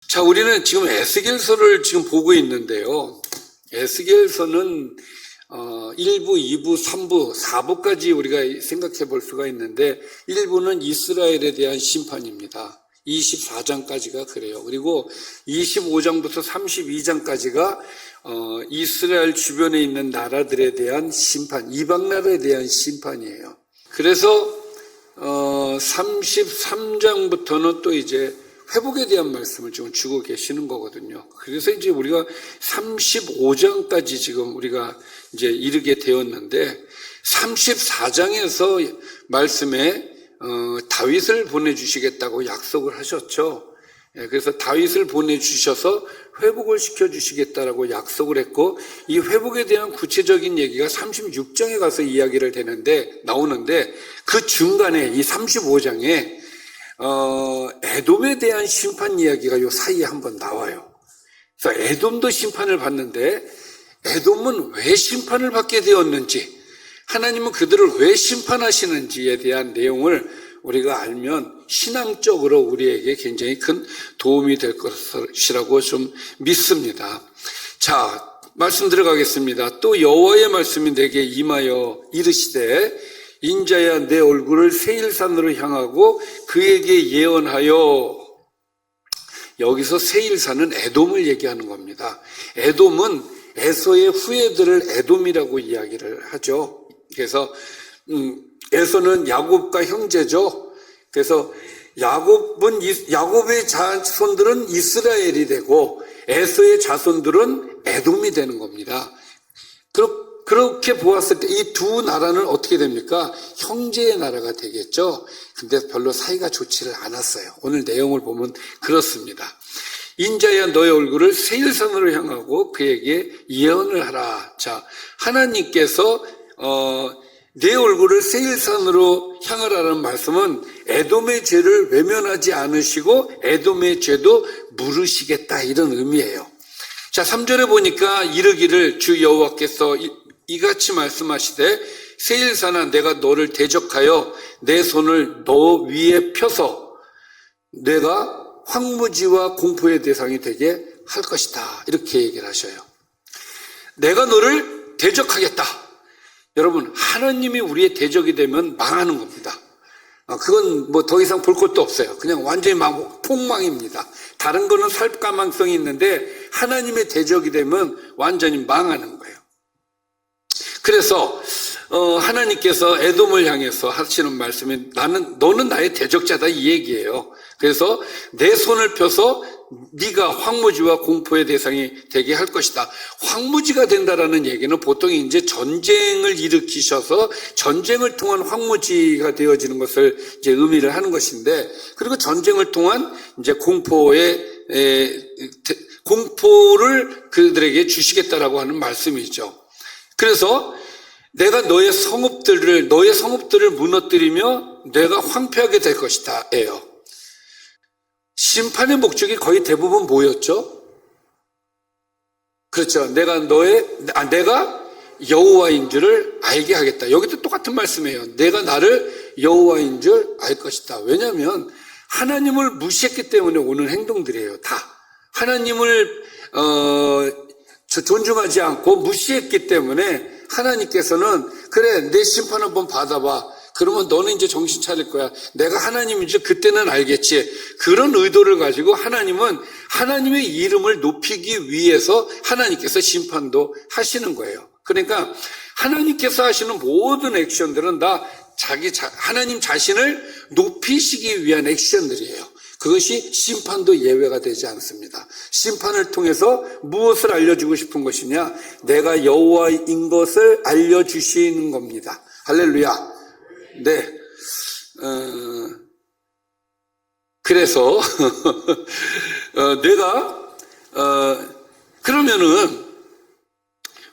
자, 우리는 지금 에스겔서를 지금 보고 있는데요. 에스겔서는 1부, 2부, 3부, 4부까지 우리가 생각해 볼 수가 있는데 1부는 이스라엘에 대한 심판입니다. 24장까지가 그래요. 그리고 25장부터 32장까지가 이스라엘 주변에 있는 나라들에 대한 심판, 이방 나라에 대한 심판이에요. 그래서 33장부터는 또 이제 회복에 대한 말씀을 지금 주고 계시는 거거든요. 그래서 이제 우리가 35장까지 지금 우리가 이제 이르게 되었는데 34장에서 말씀에 다윗을 보내주시겠다고 약속을 하셨죠. 그래서 다윗을 보내주셔서 회복을 시켜주시겠다라고 약속을 했고, 이 회복에 대한 구체적인 얘기가 36장에 가서 이야기를 나오는데 그 중간에 이 35장에 에돔에 대한 심판 이야기가 요 사이에 한번 나와요. 그래서 에돔도 심판을 받는데 에돔은 왜 심판을 받게 되었는지, 하나님은 그들을 왜 심판하시는지에 대한 내용을 우리가 알면 신앙적으로 우리에게 굉장히 큰 도움이 될 것이라고 좀 믿습니다. 자, 말씀 들어가겠습니다. 또 여호와의 말씀이 내게 임하여 이르시되 인자야 내 얼굴을 세일산으로 향하고 그에게 예언하여. 여기서 세일산은 에돔을 얘기하는 겁니다. 에돔은 에서의 후예들을 에돔이라고 이야기를 하죠. 그래서 에서는 야곱과 형제죠. 그래서 야곱의 자손들은 이스라엘이 되고 에서의 자손들은 에돔이 되는 겁니다. 그렇게 보았을 때 이 두 나라는 어떻게 됩니까? 형제의 나라가 되겠죠. 근데 별로 사이가 좋지를 않았어요. 오늘 내용을 보면 그렇습니다. 인자야 너의 얼굴을 세일산으로 향하고 그에게 예언을 하라. 자, 하나님께서 내 얼굴을 세일산으로 향하라는 말씀은 에돔의 죄를 외면하지 않으시고 에돔의 죄도 물으시겠다, 이런 의미예요. 자, 3절에 보니까 이르기를 주 여호와께서 이같이 말씀하시되 세일산아 내가 너를 대적하여 내 손을 너 위에 펴서 내가 황무지와 공포의 대상이 되게 할 것이다, 이렇게 얘기를 하셔요. 내가 너를 대적하겠다. 여러분, 하나님이 우리의 대적이 되면 망하는 겁니다. 그건 뭐 더 이상 볼 것도 없어요. 그냥 완전히 폭망입니다. 다른 거는 살 가망성이 있는데 하나님의 대적이 되면 완전히 망하는 거예요. 그래서 하나님께서 에돔을 향해서 하시는 말씀이 너는 나의 대적자다, 이 얘기예요. 그래서 내 손을 펴서 네가 황무지와 공포의 대상이 되게 할 것이다. 황무지가 된다라는 얘기는 보통 이제 전쟁을 일으키셔서 전쟁을 통한 황무지가 되어지는 것을 이제 의미를 하는 것인데, 그리고 전쟁을 통한 이제 공포를 그들에게 주시겠다라고 하는 말씀이죠. 그래서 내가 너의 성읍들을 무너뜨리며 내가 황폐하게 될 것이다 예요. 심판의 목적이 거의 대부분 뭐였죠? 그렇죠. 내가 여호와인 줄을 알게 하겠다. 여기도 똑같은 말씀이에요. 내가 나를 여호와인 줄 알 것이다. 왜냐하면 하나님을 무시했기 때문에 오는 행동들이에요. 다 하나님을 존중하지 않고 무시했기 때문에 하나님께서는 그래, 내 심판 한번 받아봐. 그러면 너는 이제 정신 차릴 거야. 내가 하나님인지 그때는 알겠지. 그런 의도를 가지고 하나님은 하나님의 이름을 높이기 위해서 하나님께서 심판도 하시는 거예요. 그러니까 하나님께서 하시는 모든 액션들은 다 하나님 자신을 높이시기 위한 액션들이에요. 그것이 심판도 예외가 되지 않습니다. 심판을 통해서 무엇을 알려주고 싶은 것이냐? 내가 여호와인 것을 알려주시는 겁니다. 할렐루야. 네. 그래서 그러면은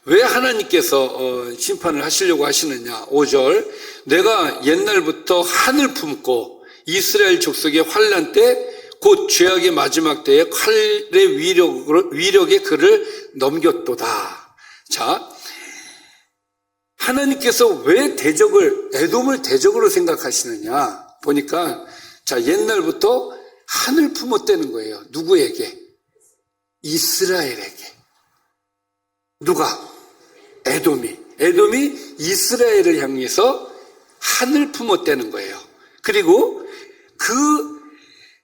왜 하나님께서 심판을 하시려고 하시느냐? 5절. 내가 옛날부터 한을 품고 이스라엘 족속의 환난 때 곧 죄악의 마지막 때에 칼의 위력에 그를 넘겼도다. 자, 하나님께서 왜 에돔을 대적으로 생각하시느냐 보니까, 자, 옛날부터 한을 품었다는 거예요. 누구에게? 이스라엘에게. 누가? 에돔이 이스라엘을 향해서 한을 품었다는 거예요. 그리고 그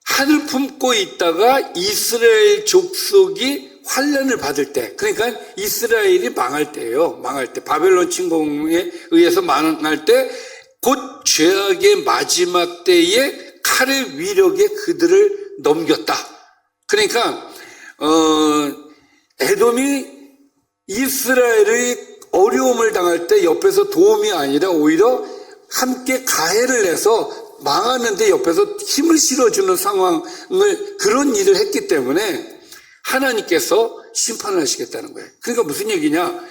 한을 품고 있다가 이스라엘 족속이 환난을 받을 때, 그러니까 이스라엘이 망할 때예요. 망할 때, 바벨론 침공에 의해서 망할 때, 곧 죄악의 마지막 때에 칼의 위력에 그들을 넘겼다. 그러니까 에돔이 이스라엘의 어려움을 당할 때 옆에서 도움이 아니라 오히려 함께 가해를 해서 망하는데 옆에서 힘을 실어주는 상황을, 그런 일을 했기 때문에 하나님께서 심판하시겠다는 거예요. 그러니까 무슨 얘기냐?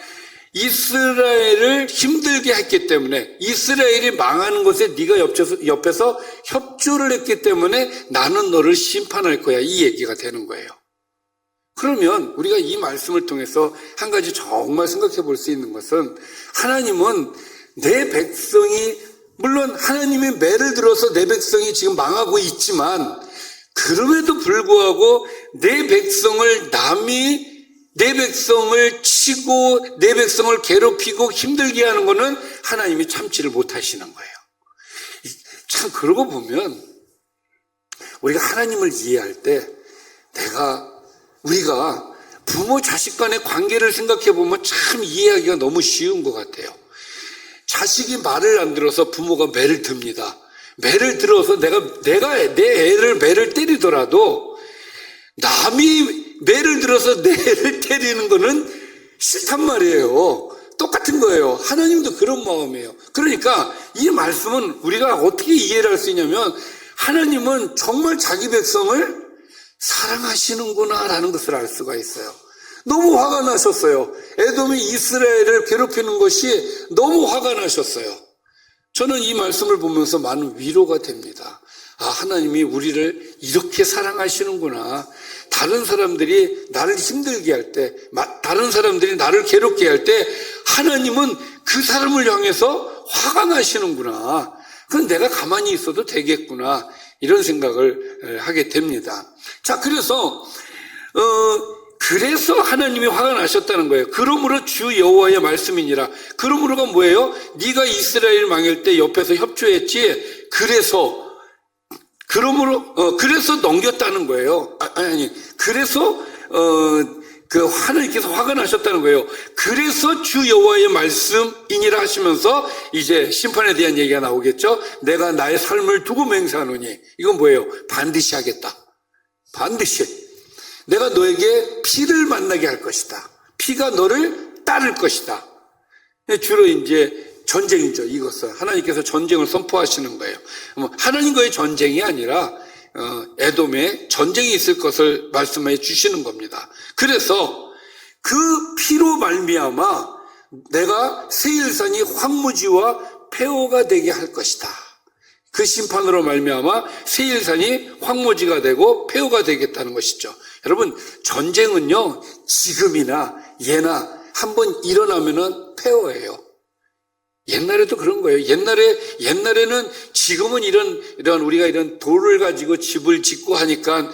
이스라엘을 힘들게 했기 때문에, 이스라엘이 망하는 것에 네가 옆에서 협조를 했기 때문에 나는 너를 심판할 거야, 이 얘기가 되는 거예요. 그러면 우리가 이 말씀을 통해서 한 가지 정말 생각해 볼 수 있는 것은, 하나님은 내 백성이, 물론 하나님의 매를 들어서 내 백성이 지금 망하고 있지만, 그럼에도 불구하고 내 백성을, 남이 내 백성을 치고 내 백성을 괴롭히고 힘들게 하는 것은 하나님이 참지를 못하시는 거예요. 참, 그러고 보면 우리가 하나님을 이해할 때, 우리가 부모 자식 간의 관계를 생각해 보면 참 이해하기가 너무 쉬운 것 같아요. 자식이 말을 안 들어서 부모가 매를 듭니다. 매를 들어서 내가 내 애를 매를 때리더라도 남이 매를 들어서 내 애를 때리는 거는 싫단 말이에요. 똑같은 거예요. 하나님도 그런 마음이에요. 그러니까 이 말씀은 우리가 어떻게 이해를 할 수 있냐면, 하나님은 정말 자기 백성을 사랑하시는구나라는 것을 알 수가 있어요. 너무 화가 나셨어요. 에돔이 이스라엘을 괴롭히는 것이 너무 화가 나셨어요. 저는 이 말씀을 보면서 많은 위로가 됩니다. 아, 하나님이 우리를 이렇게 사랑하시는구나. 다른 사람들이 나를 힘들게 할 때, 다른 사람들이 나를 괴롭게 할 때 하나님은 그 사람을 향해서 화가 나시는구나. 그건 내가 가만히 있어도 되겠구나. 이런 생각을 하게 됩니다. 자, 그래서 하나님이 화가 나셨다는 거예요. 그러므로 주 여호와의 말씀이니라. 그러므로가 뭐예요? 네가 이스라엘 망할 때 옆에서 협조했지. 그래서 넘겼다는 거예요. 그래서 하나님께서 화가 나셨다는 거예요. 그래서 주 여호와의 말씀이니라 하시면서 이제 심판에 대한 얘기가 나오겠죠. 내가 나의 삶을 두고 맹세하노니, 이건 뭐예요? 반드시 하겠다. 반드시. 내가 너에게 피를 만나게 할 것이다. 피가 너를 따를 것이다. 주로 이제 전쟁이죠. 이것은 하나님께서 전쟁을 선포하시는 거예요. 하나님과의 전쟁이 아니라 에돔의 전쟁이 있을 것을 말씀해 주시는 겁니다. 그래서 그 피로 말미암아 내가 세일산이 황무지와 폐허가 되게 할 것이다. 그 심판으로 말미암아 세일산이 황무지가 되고 폐허가 되겠다는 것이죠. 여러분, 전쟁은요, 지금이나 예나 한번 일어나면은 폐허예요. 옛날에도 그런 거예요. 옛날에는, 지금은 이런 우리가 이런 돌을 가지고 집을 짓고 하니까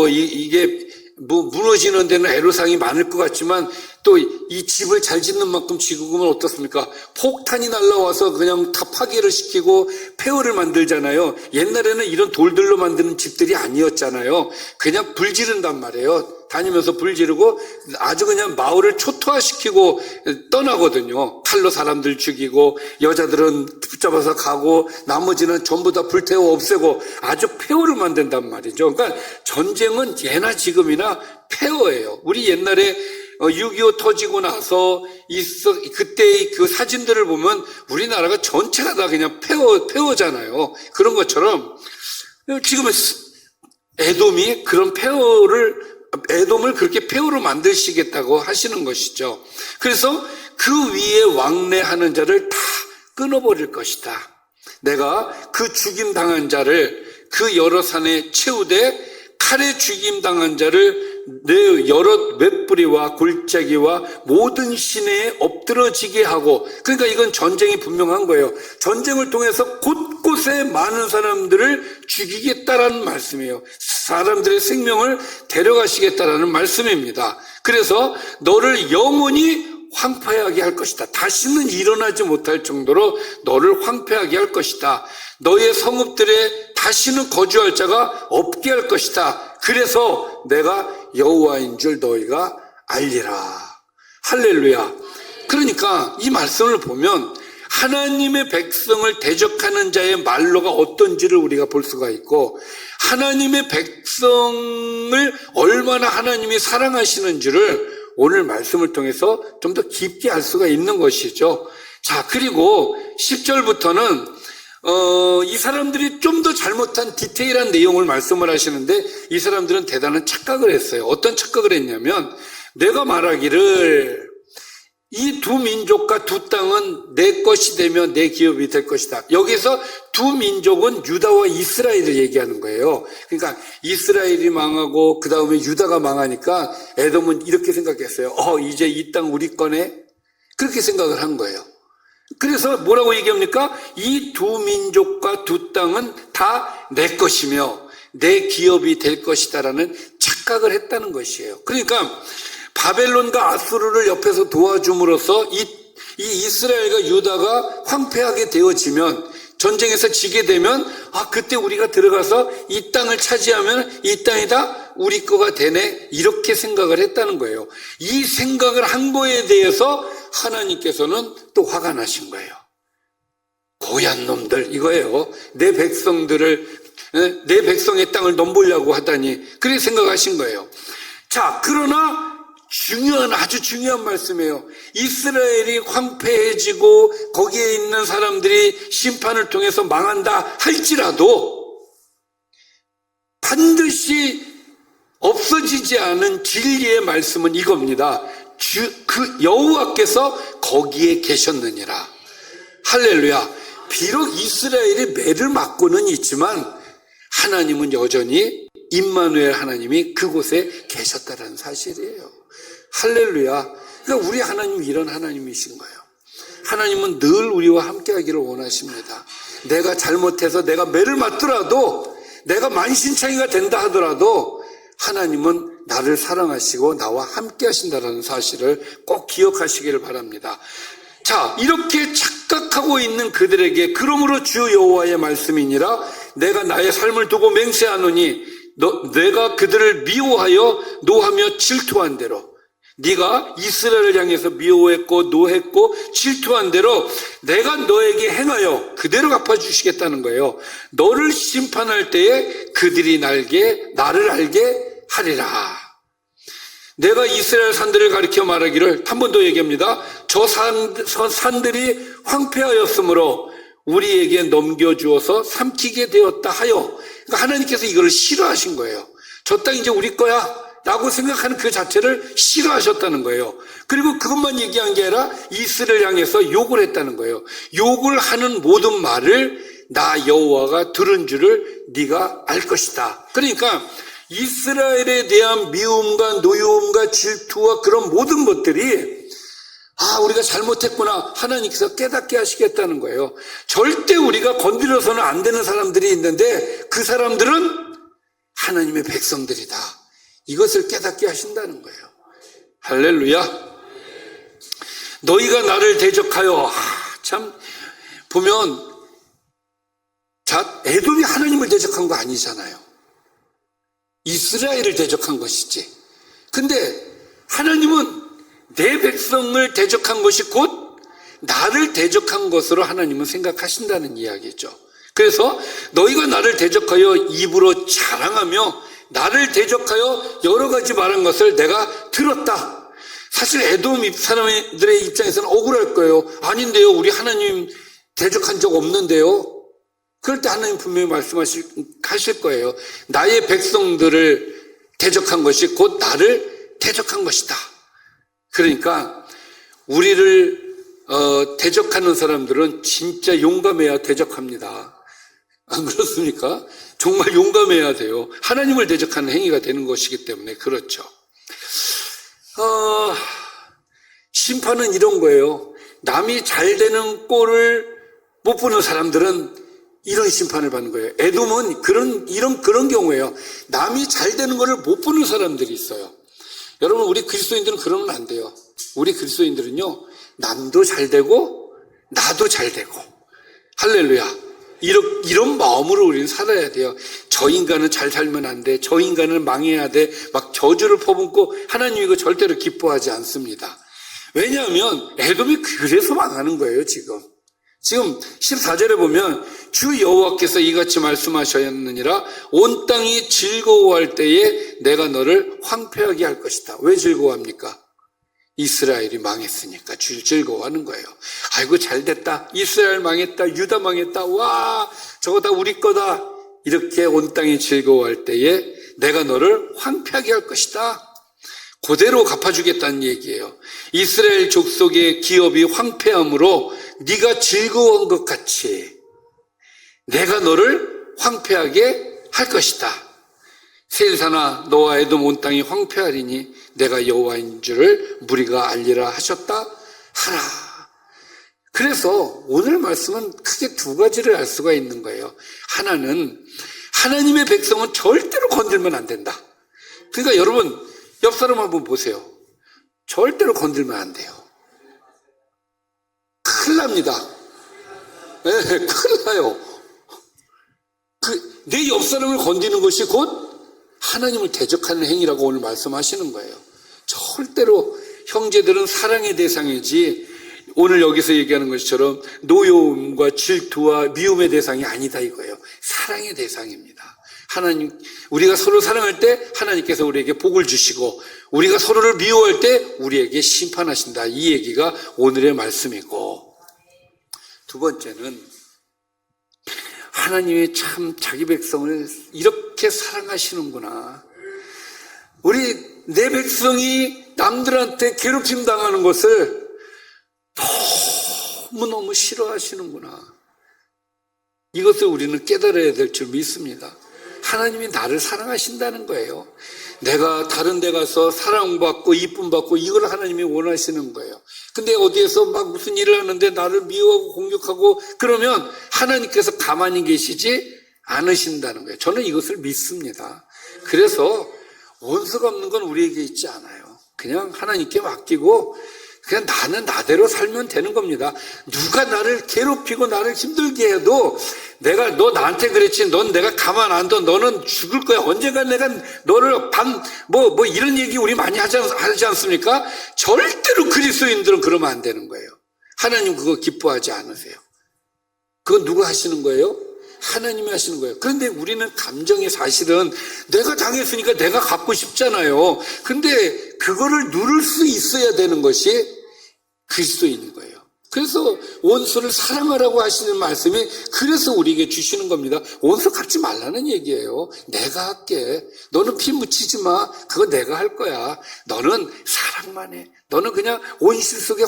이게 무너지는 데는 애로사항이 많을 것 같지만, 또 이 집을 잘 짓는 만큼 지금은 어떻습니까? 폭탄이 날라와서 그냥 다 파괴를 시키고 폐허를 만들잖아요. 옛날에는 이런 돌들로 만드는 집들이 아니었잖아요. 그냥 불 지른단 말이에요. 다니면서 불 지르고 아주 그냥 마을을 초토화시키고 떠나거든요. 칼로 사람들 죽이고, 여자들은 붙잡아서 가고, 나머지는 전부 다 불태워 없애고 아주 폐허를 만든단 말이죠. 그러니까 전쟁은 예나 지금이나 폐허예요. 우리 옛날에 6.25 터지고 나서 그때의 그 사진들을 보면 우리나라가 전체가 다 그냥 폐허잖아요. 그런 것처럼 지금은 에돔이 그런 에돔을 그렇게 폐허로 만드시겠다고 하시는 것이죠. 그래서 그 위에 왕래하는 자를 다 끊어버릴 것이다. 내가 그 죽임당한 자를 그 여러 산에 채우되 칼에 죽임당한 자를 내 여러 맷뿌리와 골짜기와 모든 시내에 엎드러지게 하고, 그러니까 이건 전쟁이 분명한 거예요. 전쟁을 통해서 곳곳에 많은 사람들을 죽이겠다라는 말씀이에요. 사람들의 생명을 데려가시겠다라는 말씀입니다. 그래서 너를 영원히 황폐하게 할 것이다. 다시는 일어나지 못할 정도로 너를 황폐하게 할 것이다. 너의 성읍들에 다시는 거주할 자가 없게 할 것이다. 그래서 내가 여호와인 줄 너희가 알리라. 할렐루야. 그러니까 이 말씀을 보면 하나님의 백성을 대적하는 자의 말로가 어떤지를 우리가 볼 수가 있고, 하나님의 백성을 얼마나 하나님이 사랑하시는지를 오늘 말씀을 통해서 좀 더 깊게 알 수가 있는 것이죠. 자, 그리고 10절부터는 이 사람들이 좀 더 잘못한 디테일한 내용을 말씀을 하시는데, 이 사람들은 대단한 착각을 했어요. 어떤 착각을 했냐면, 내가 말하기를 이 두 민족과 두 땅은 내 것이 되며 내 기업이 될 것이다. 여기서 두 민족은 유다와 이스라엘을 얘기하는 거예요. 그러니까 이스라엘이 망하고 그 다음에 유다가 망하니까 에돔은 이렇게 생각했어요. 이제 이 땅 우리 거네? 그렇게 생각을 한 거예요. 그래서 뭐라고 얘기합니까? 이 두 민족과 두 땅은 다 내 것이며 내 기업이 될 것이다라는 착각을 했다는 것이에요. 그러니까 바벨론과 아수르를 옆에서 도와줌으로써 이 이스라엘과 유다가 황폐하게 되어지면, 전쟁에서 지게 되면, 그때 우리가 들어가서 이 땅을 차지하면 이 땅이 다 우리 거가 되네, 이렇게 생각을 했다는 거예요. 이 생각을 한 거에 대해서 하나님께서는 또 화가 나신 거예요. 고얀 놈들, 이거예요. 내 백성의 땅을 넘보려고 하다니, 그렇게 생각하신 거예요. 자, 그러나 아주 중요한 말씀이에요. 이스라엘이 황폐해지고 거기에 있는 사람들이 심판을 통해서 망한다 할지라도 반드시 없어지지 않은 진리의 말씀은 이겁니다. 그 여호와께서 거기에 계셨느니라. 할렐루야. 비록 이스라엘이 매를 맞고는 있지만 하나님은 여전히 임마누엘 하나님이 그곳에 계셨다는 사실이에요. 할렐루야. 그러니까 우리 하나님은 이런 하나님이신 거예요. 하나님은 늘 우리와 함께 하기를 원하십니다. 내가 잘못해서 내가 매를 맞더라도, 내가 만신창이가 된다 하더라도 하나님은 나를 사랑하시고 나와 함께 하신다는 사실을 꼭 기억하시기를 바랍니다. 자, 이렇게 착각하고 있는 그들에게 그러므로 주 여호와의 말씀이니라, 내가 나의 삶을 두고 맹세하노니 내가 그들을 미워하여 노하며 질투한 대로, 네가 이스라엘을 향해서 미워했고 노했고 질투한 대로 내가 너에게 행하여 그대로 갚아주시겠다는 거예요. 너를 심판할 때에 그들이 나를 알게 하리라. 내가 이스라엘 산들을 가리켜 말하기를, 한 번 더 얘기합니다. 저 산들이 황폐하였으므로 우리에게 넘겨주어서 삼키게 되었다 하여, 그러니까 하나님께서 이걸 싫어하신 거예요. 저 땅 이제 우리 거야 라고 생각하는 그 자체를 싫어하셨다는 거예요. 그리고 그것만 얘기한 게 아니라 이스라엘 향해서 욕을 했다는 거예요. 욕을 하는 모든 말을 나 여호와가 들은 줄을 네가 알 것이다. 그러니까 이스라엘에 대한 미움과 노여움과 질투와 그런 모든 것들이 우리가 잘못했구나, 하나님께서 깨닫게 하시겠다는 거예요. 절대 우리가 건드려서는 안 되는 사람들이 있는데 그 사람들은 하나님의 백성들이다, 이것을 깨닫게 하신다는 거예요. 할렐루야. 너희가 나를 대적하여, 참 보면 에돔이 하나님을 대적한 거 아니잖아요. 이스라엘을 대적한 것이지. 근데 하나님은 내 백성을 대적한 것이 곧 나를 대적한 것으로 하나님은 생각하신다는 이야기죠. 그래서 너희가 나를 대적하여 입으로 자랑하며 나를 대적하여 여러 가지 말한 것을 내가 들었다. 사실 에돔 사람들의 입장에서는 억울할 거예요. 아닌데요, 우리 하나님 대적한 적 없는데요. 그럴 때 하나님 분명히 말씀하실 거예요. 나의 백성들을 대적한 것이 곧 나를 대적한 것이다. 그러니까 우리를 대적하는 사람들은 진짜 용감해야 대적합니다. 안 그렇습니까? 정말 용감해야 돼요. 하나님을 대적하는 행위가 되는 것이기 때문에 그렇죠. 심판은 이런 거예요. 남이 잘 되는 꼴을 못 보는 사람들은 이런 심판을 받는 거예요. 에돔은 그런 경우예요. 남이 잘 되는 거를 못 보는 사람들이 있어요. 여러분, 우리 그리스도인들은 그러면 안 돼요. 우리 그리스도인들은요, 남도 잘 되고 나도 잘 되고, 할렐루야. 이런 마음으로 우리는 살아야 돼요. 저 인간은 잘 살면 안 돼. 저 인간은 망해야 돼. 막 저주를 퍼붓고 하나님 이거 절대로 기뻐하지 않습니다. 왜냐하면 에돔이 그래서 망하는 거예요, 지금. 지금 14절에 보면 주 여호와께서 이같이 말씀하셨느니라 온 땅이 즐거워할 때에 내가 너를 황폐하게 할 것이다. 왜 즐거워합니까? 이스라엘이 망했으니까 즐거워하는 거예요. 아이고 잘 됐다. 이스라엘 망했다. 유다 망했다. 와, 저거 다 우리 거다. 이렇게 온 땅이 즐거워할 때에 내가 너를 황폐하게 할 것이다. 그대로 갚아주겠다는 얘기예요. 이스라엘 족속의 기업이 황폐함으로 네가 즐거운 것 같이 내가 너를 황폐하게 할 것이다. 세일사나 너와 에돔 온 땅이 황폐하리니 내가 여호와인 줄을 무리가 알리라 하셨다 하라. 그래서 오늘 말씀은 크게 두 가지를 알 수가 있는 거예요. 하나는 하나님의 백성은 절대로 건들면 안 된다. 그러니까 여러분 옆 사람 한번 보세요. 절대로 건들면 안 돼요. 큰일 납니다. 네, 큰일 나요. 내 옆 사람을 건드리는 것이 곧 하나님을 대적하는 행위라고 오늘 말씀하시는 거예요. 절대로 형제들은 사랑의 대상이지 오늘 여기서 얘기하는 것처럼 노여움과 질투와 미움의 대상이 아니다 이거예요. 사랑의 대상입니다. 하나님, 우리가 서로 사랑할 때 하나님께서 우리에게 복을 주시고 우리가 서로를 미워할 때 우리에게 심판하신다. 이 얘기가 오늘의 말씀이고, 두 번째는 하나님이 참 자기 백성을 이렇게 사랑하시는구나. 내 백성이 남들한테 괴롭힘 당하는 것을 너무너무 싫어하시는구나. 이것을 우리는 깨달아야 될 줄 믿습니다. 하나님이 나를 사랑하신다는 거예요. 내가 다른 데 가서 사랑받고 이쁨받고 이걸 하나님이 원하시는 거예요. 근데 어디에서 막 무슨 일을 하는데 나를 미워하고 공격하고 그러면 하나님께서 가만히 계시지 않으신다는 거예요. 저는 이것을 믿습니다. 그래서 원수가 없는 건 우리에게 있지 않아요. 그냥 하나님께 맡기고 그냥 나는 나대로 살면 되는 겁니다. 누가 나를 괴롭히고 나를 힘들게 해도 너 나한테 그랬지. 넌 내가 가만 안 둬. 너는 죽을 거야. 언젠가 내가 너를 이런 얘기 우리 많이 하지 않습니까? 절대로 그리스도인들은 그러면 안 되는 거예요. 하나님 그거 기뻐하지 않으세요. 그건 누가 하시는 거예요? 하나님이 하시는 거예요. 그런데 우리는 감정이 사실은 내가 당했으니까 내가 갖고 싶잖아요. 근데 그거를 누를 수 있어야 되는 것이 그리스도인인 거예요. 그래서 원수를 사랑하라고 하시는 말씀이 그래서 우리에게 주시는 겁니다. 원수 갚지 말라는 얘기예요. 내가 할게. 너는 피 묻히지 마. 그거 내가 할 거야. 너는 사랑만 해. 너는 그냥 온실 속에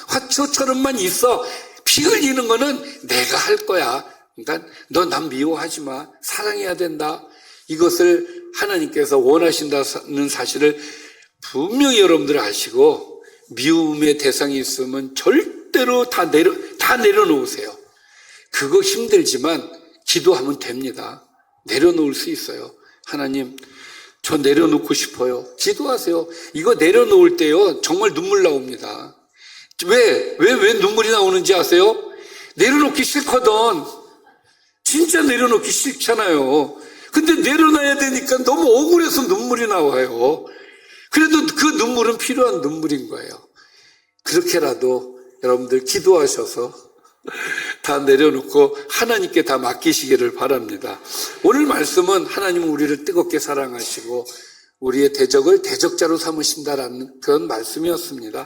화초처럼만 있어. 피 흘리는 거는 내가 할 거야. 그러니까 너 남 미워하지 마. 사랑해야 된다. 이것을 하나님께서 원하신다는 사실을 분명히 여러분들 아시고 미움의 대상이 있으면 절대로 다 내려놓으세요. 그거 힘들지만 기도하면 됩니다. 내려놓을 수 있어요. 하나님, 저 내려놓고 싶어요. 기도하세요. 이거 내려놓을 때요, 정말 눈물 나옵니다. 왜 눈물이 나오는지 아세요? 내려놓기 싫거든. 진짜 내려놓기 싫잖아요. 근데 내려놔야 되니까 너무 억울해서 눈물이 나와요. 그래도 그 눈물은 필요한 눈물인 거예요. 그렇게라도 여러분들 기도하셔서 다 내려놓고 하나님께 다 맡기시기를 바랍니다. 오늘 말씀은 하나님은 우리를 뜨겁게 사랑하시고 우리의 대적을 대적자로 삼으신다라는 그런 말씀이었습니다.